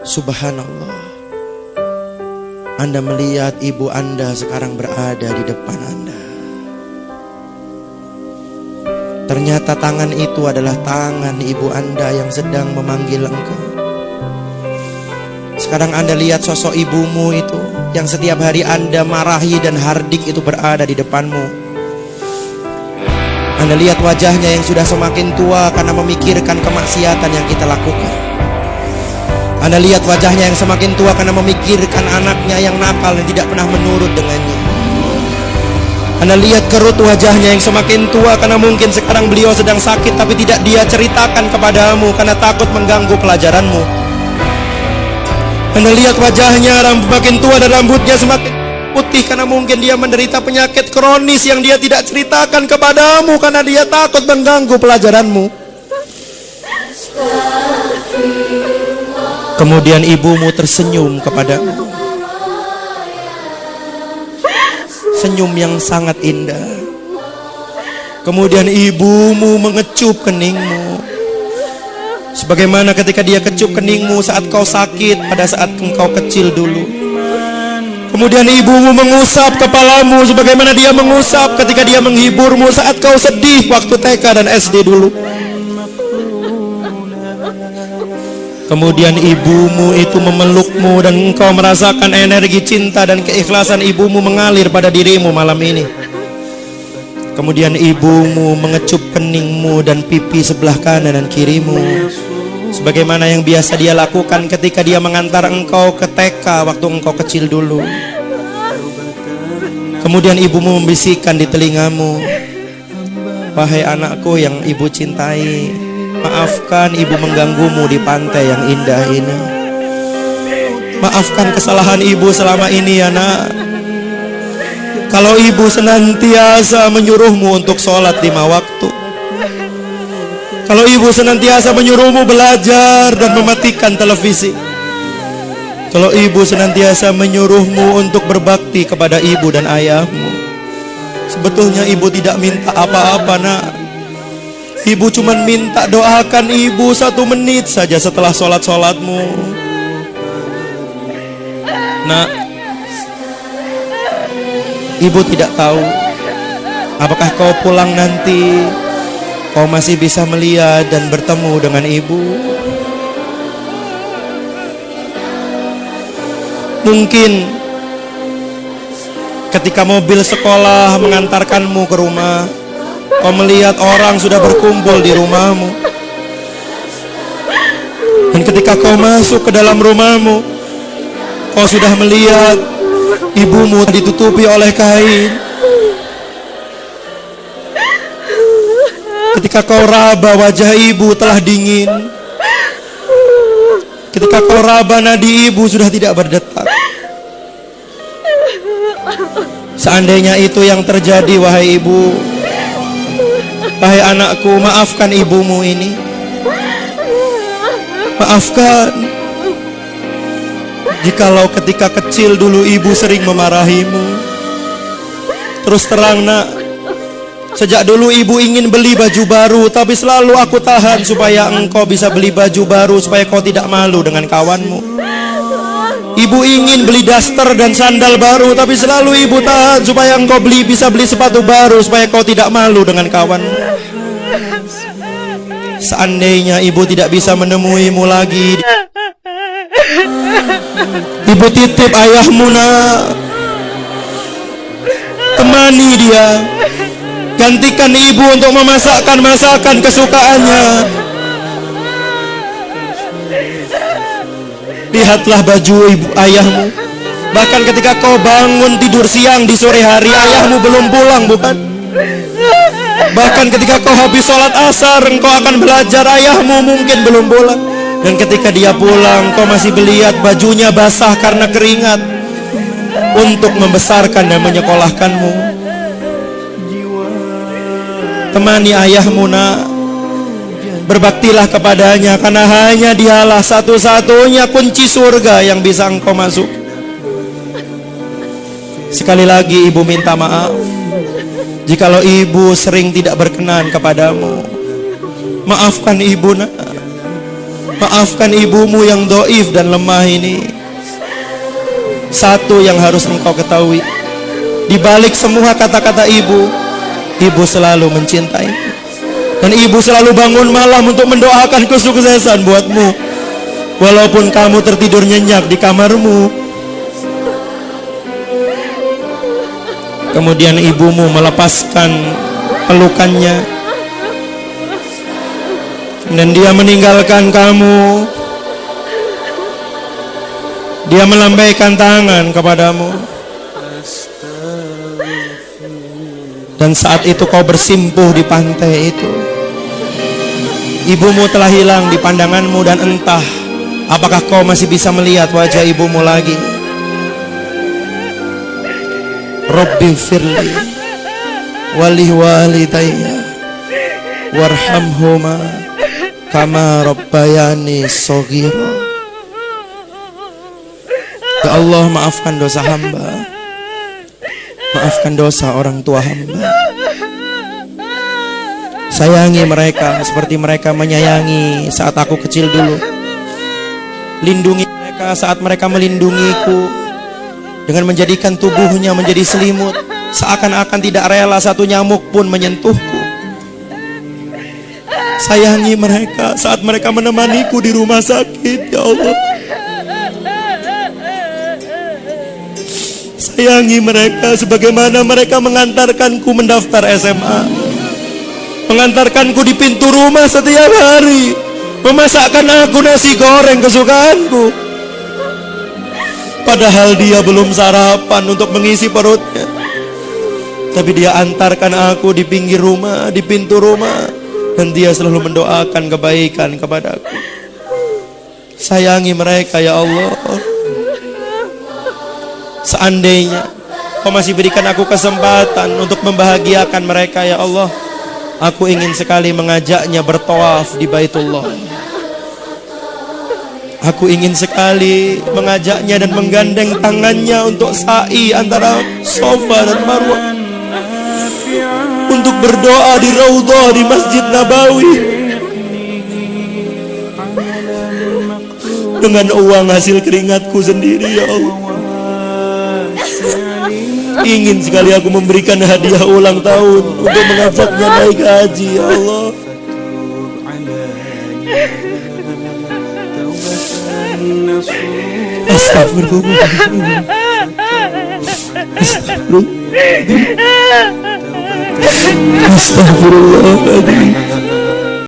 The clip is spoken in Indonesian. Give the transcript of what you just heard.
Subhanallah, Anda melihat ibu Anda sekarang berada di depan Anda. Ternyata tangan itu adalah tangan ibu Anda yang sedang memanggil engkau. Sekarang Anda lihat sosok ibumu itu yang setiap hari Anda marahi dan hardik itu berada di depanmu. Anda lihat wajahnya yang sudah semakin tua karena memikirkan kemaksiatan yang kita lakukan. Anda lihat wajahnya yang semakin tua karena memikirkan anaknya yang nakal dan tidak pernah menurut dengannya. Anda lihat kerut wajahnya yang semakin tua karena mungkin sekarang beliau sedang sakit tapi tidak dia ceritakan kepadamu karena takut mengganggu pelajaranmu. Anda lihat wajahnya makin tua dan rambutnya semakin putih karena mungkin dia menderita penyakit kronis yang dia tidak ceritakan kepadamu karena dia takut mengganggu pelajaranmu. Kemudian ibumu tersenyum kepadamu, senyum yang sangat indah. Kemudian ibumu mengecup keningmu, sebagaimana ketika dia kecup keningmu saat kau sakit pada saat engkau kecil dulu. Kemudian ibumu mengusap kepalamu sebagaimana dia mengusap ketika dia menghiburmu saat kau sedih waktu TK dan SD dulu. Kemudian ibumu itu memelukmu dan engkau merasakan energi cinta dan keikhlasan ibumu mengalir pada dirimu malam ini. Kemudian ibumu mengecup keningmu dan pipi sebelah kanan dan kirimu, sebagaimana yang biasa dia lakukan ketika dia mengantar engkau ke TK waktu engkau kecil dulu. Kemudian ibumu membisikkan di telingamu, "Wahai anakku yang ibu cintai, maafkan ibu mengganggumu di pantai yang indah ini. Maafkan kesalahan ibu selama ini ya nak. Kalau ibu senantiasa menyuruhmu untuk sholat 5 waktu, kalau ibu senantiasa menyuruhmu belajar dan mematikan televisi, kalau ibu senantiasa menyuruhmu untuk berbakti kepada ibu dan ayahmu, sebetulnya ibu tidak minta apa-apa nak. Ibu cuma minta doakan ibu 1 menit saja setelah sholat-sholatmu. Nak, ibu tidak tahu apakah kau pulang nanti kau masih bisa melihat dan bertemu dengan ibu. Mungkin ketika mobil sekolah mengantarkanmu ke rumah, kau melihat orang sudah berkumpul di rumahmu. Dan ketika kau masuk ke dalam rumahmu, kau sudah melihat ibumu ditutupi oleh kain. Ketika kau raba, wajah ibu telah dingin. Ketika kau raba, nadi ibu sudah tidak berdetak. Seandainya itu yang terjadi, wahai ibu, wahai anakku, maafkan ibumu ini. Maafkan. Jikalau ketika kecil dulu ibu sering memarahimu. Terus terang nak, sejak dulu ibu ingin beli baju baru, tapi selalu aku tahan supaya engkau bisa beli baju baru, supaya kau tidak malu dengan kawanmu. Ibu ingin beli daster dan sandal baru, tapi selalu ibu tahan supaya engkau bisa beli sepatu baru, supaya kau tidak malu dengan kawanmu. Seandainya ibu tidak bisa menemuimu lagi, ibu titip ayahmu nak, temani dia, gantikan ibu untuk memasakkan masakan kesukaannya. Lihatlah baju ibu ayahmu. Bahkan ketika kau bangun tidur siang di sore hari, ayahmu belum pulang, bukan? Bahkan ketika kau habis sholat asar, engkau akan belajar, ayahmu mungkin belum pulang. Dan ketika dia pulang, kau masih melihat bajunya basah karena keringat untuk membesarkan dan menyekolahkanmu. Temani ayahmu nak, berbaktilah kepadanya, karena hanya dialah satu-satunya kunci surga yang bisa engkau masuk. Sekali lagi ibu minta maaf jikalau ibu sering tidak berkenan kepadamu. Maafkan ibu nak. Maafkan ibumu yang doif dan lemah ini. Satu yang harus engkau ketahui, di balik semua kata-kata ibu, ibu selalu mencintai. Dan ibu selalu bangun malam untuk mendoakan kesuksesan buatmu. Walaupun kamu tertidur nyenyak di kamarmu. Kemudian ibumu melepaskan pelukannya. Dan dia meninggalkan kamu. Dia melambaikan tangan kepadamu. Dan saat itu kau bersimpuh di pantai itu. Ibumu telah hilang di pandanganmu, dan entah apakah kau masih bisa melihat wajah ibumu lagi. Rabbi firli wali walidayya warhamhuma kama rabbayani shaghira. Ya Allah, maafkan dosa hamba, maafkan dosa orang tua hamba. Sayangi mereka seperti mereka menyayangi saat aku kecil dulu. Lindungi mereka saat mereka melindungiku, dengan menjadikan tubuhnya menjadi selimut, seakan-akan tidak rela satu nyamuk pun menyentuhku. Sayangi mereka saat mereka menemaniku di rumah sakit, ya Allah. Sayangi mereka sebagaimana mereka mengantarkanku mendaftar SMA, mengantarkanku di pintu rumah setiap hari, memasakkan aku nasi goreng kesukaanku. Padahal dia belum sarapan untuk mengisi perutnya, tapi dia antarkan aku di pinggir rumah, di pintu rumah, dan dia selalu mendoakan kebaikan kepadaku. Sayangi mereka, ya Allah. Seandainya kau masih berikan aku kesempatan untuk membahagiakan mereka, ya Allah, aku ingin sekali mengajaknya bertawaf di Baitullah. Aku ingin sekali mengajaknya dan menggandeng tangannya untuk sa'i antara Safa dan Marwah, untuk berdoa di Raudhah di Masjid Nabawi dengan uang hasil keringatku sendiri, ya Allah. Ingin sekali aku memberikan hadiah ulang tahun untuk mengajaknya naik haji, ya Allah. Astagfirullah. Astagfirullah.